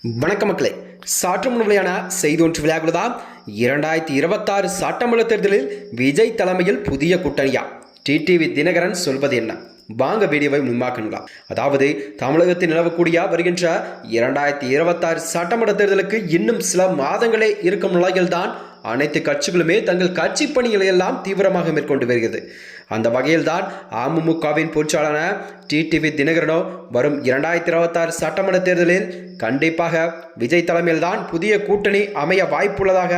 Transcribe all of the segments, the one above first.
வணக்க மக்களே, சற்று முன்னிலையான செய்தி ஒன்று விளையாடுவதா 2026 சட்டமன்ற தேர்தலில் விஜய் தலைமையில் புதிய கூட்டணியா? டிடிவி தினகரன் சொல்வது என்ன? வாங்க வீடியோவை முன்மாக்கலாம். அதாவது தமிழகத்தில் நிலவக்கூடிய வருகின்ற 2026 சட்டமன்ற தேர்தலுக்கு இன்னும் சில மாதங்களே இருக்கும் நிலையில்தான் அனைத்து கட்சிகளுமே தங்கள் கட்சி பணிகளை எல்லாம் தீவிரமாக மேற்கொண்டு வருகிறது. அந்த வகையில்தான் அமமுகவின் பொருளாளரான டிடிவி தினகரனோ வரும் 2026 சட்டமன்ற தேர்தலில் கண்டிப்பாக விஜய் தலைமையில்தான் புதிய கூட்டணி அமைய வாய்ப்புள்ளதாக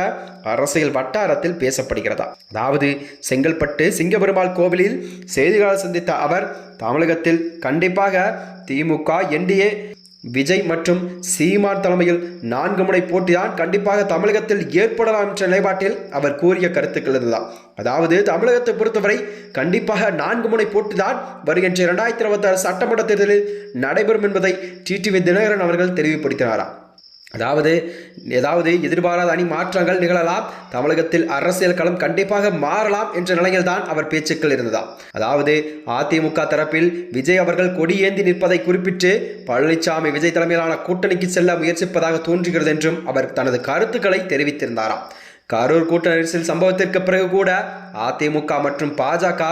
அரசியல் வட்டாரத்தில் பேசப்படுகிறதா. அதாவது செங்கல்பட்டு சிங்கபெருமாள் கோவிலில் செய்தியாளர் சந்தித்த அவர் தமிழகத்தில் கண்டிப்பாக திமுக, என்டிஏ, விஜய் மற்றும் சீமான் தலைமையில் 4 முனை போட்டிதான் கண்டிப்பாக தமிழகத்தில் ஏற்படலாம் என்ற நிலைப்பாட்டில் அவர் கூறிய கருத்துக்கள் இதுதான். அதாவது தமிழகத்தை பொறுத்தவரை கண்டிப்பாக 4 முனை போட்டிதான் வருகின்ற 2026 சட்டமன்ற தேர்தலில் நடைபெறும் என்பதை டிடிவி தினகரன் அவர்கள் தெரிவிப்படுத்தினாராம். அதாவது எதிர்பாராத அணி மாற்றங்கள் நிகழலாம், தமிழகத்தில் அரசியல் களம் கண்டிப்பாக மாறலாம் என்ற நிலையில்தான் அவர் பேச்சுக்கள் இருந்ததாம். அதாவது அதிமுக தரப்பில் விஜய் அவர்கள் கொடியேந்தி நிற்பதை குறிப்பிட்டு பழனிசாமி விஜய் தலைமையிலான கூட்டணிக்கு செல்ல முயற்சிப்பதாக தோன்றுகிறது என்றும் அவர் தனது கருத்துக்களை தெரிவித்திருந்தாராம். கரூர் கூட்ட நெரிசல் சம்பவத்திற்கு பிறகு கூட அதிமுக மற்றும் பாஜக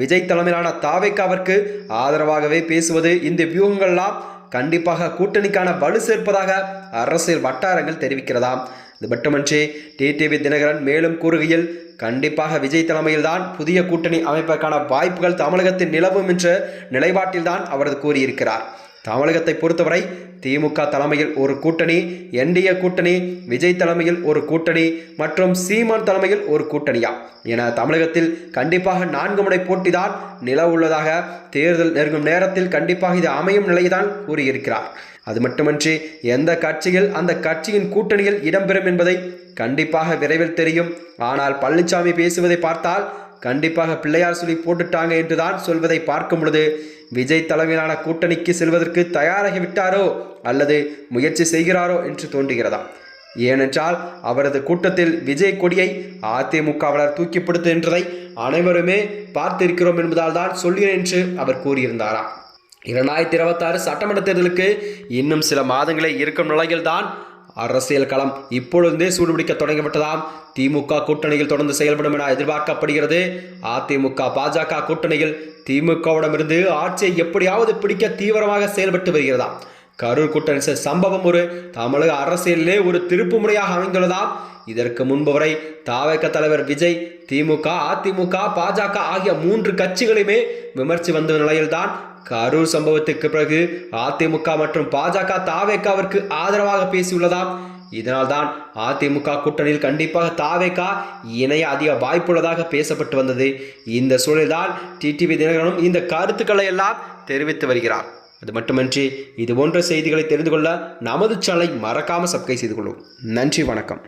விஜய் தலைமையிலான தாவேகாவிற்கு ஆதரவாகவே பேசுவது, இந்த வியூகங்கள்லாம் கண்டிப்பாக கூட்டணிக்கான வலு சேர்ப்பதாக அரசியல் வட்டாரங்கள் தெரிவிக்கிறதாம். இது மட்டுமன்றி டிடிவி தினகரன் மேலும் கூறுகையில், கண்டிப்பாக விஜய் தலைமையில்தான் புதிய கூட்டணி அமைப்பதற்கான வாய்ப்புகள் தமிழகத்தில் நிலவும் என்ற நிலைப்பாட்டில்தான் அவர் கூறியிருக்கிறார். தமிழகத்தை பொறுத்தவரை திமுக தலைமையில் ஒரு கூட்டணி, என்டிஏ கூட்டணி, விஜய் தலைமையில் ஒரு கூட்டணி மற்றும் சீமான் தலைமையில் ஒரு கூட்டணியா என தமிழகத்தில் கண்டிப்பாக 4 முனை போட்டிதான் நில உள்ளதாக தேர்தல் நெருங்கும் நேரத்தில் கண்டிப்பாக இது அமையும் நிலைதான் கூறியிருக்கிறார். அது மட்டுமன்றி எந்த கட்சியில் அந்த கட்சியின் கூட்டணியில் இடம்பெறும் என்பதை கண்டிப்பாக விரைவில் தெரியும். ஆனால் பழனிசாமி பேசுவதை பார்த்தால் கண்டிப்பாக பிள்ளையார் சொல்லி போட்டுட்டாங்க என்றுதான் சொல்வதை பார்க்கும் பொழுது விஜய் தலைமையிலான கூட்டணிக்கு செல்வதற்கு தயாராகி விட்டாரோ அல்லது முயற்சி செய்கிறாரோ என்று தோன்றுகிறதா. ஏனென்றால் அவரது கூட்டத்தில் விஜய் கொடியை அதிமுகவினர் தூக்கிப்படுத்து என்றதை அனைவருமே பார்த்திருக்கிறோம் என்பதால் தான் சொல்கிறேன் என்று அவர் கூறியிருந்தாராம். 2026 சட்டமன்ற தேர்தலுக்கு இன்னும் சில மாதங்களே இருக்கும் நிலையில்தான் அரசியல் களம் இப்பொழுதே சூடுபிடிக்க தொடங்கிவிட்டதாம். திமுக கூட்டணியில் தொடர்ந்து செயல்படும் என எதிர்பார்க்கப்படுகிறது. அதிமுக பாஜக கூட்டணியில் திமுகவிடமிருந்து ஆட்சியை எப்படியாவது பிடிக்க தீவிரமாக செயல்பட்டு வருகிறதாம். கரூர் கூட்டணி சம்பவம் ஒரு தமிழக அரசியலிலே ஒரு திருப்பு முனையாக அமைந்துள்ளதாம். இதற்கு முன்பு வரை தாவேக தலைவர் விஜய் திமுக, அதிமுக, பாஜக ஆகிய 3 கட்சிகளையுமே விமர்சி வந்த நிலையில்தான் கரூர் சம்பவத்துக்கு பிறகு அதிமுக மற்றும் பாஜக தாவேகாவிற்கு ஆதரவாக பேசியுள்ளதாம். இதனால்தான் அதிமுக கூட்டணியில் கண்டிப்பாக தாவேகா இணைய அதிக வாய்ப்புள்ளதாக பேசப்பட்டு வந்தது. இந்த சூழலில்தான் டிடிவி தினகரனும் இந்த கருத்துக்களை எல்லாம் தெரிவித்து வருகிறார். அது மட்டுமின்றி இது போன்ற செய்திகளை தெரிந்து கொள்ள நமது சேனலை மறக்காமல் சப்ஸ்கிரைப் செய்து கொள்ளும். நன்றி, வணக்கம்.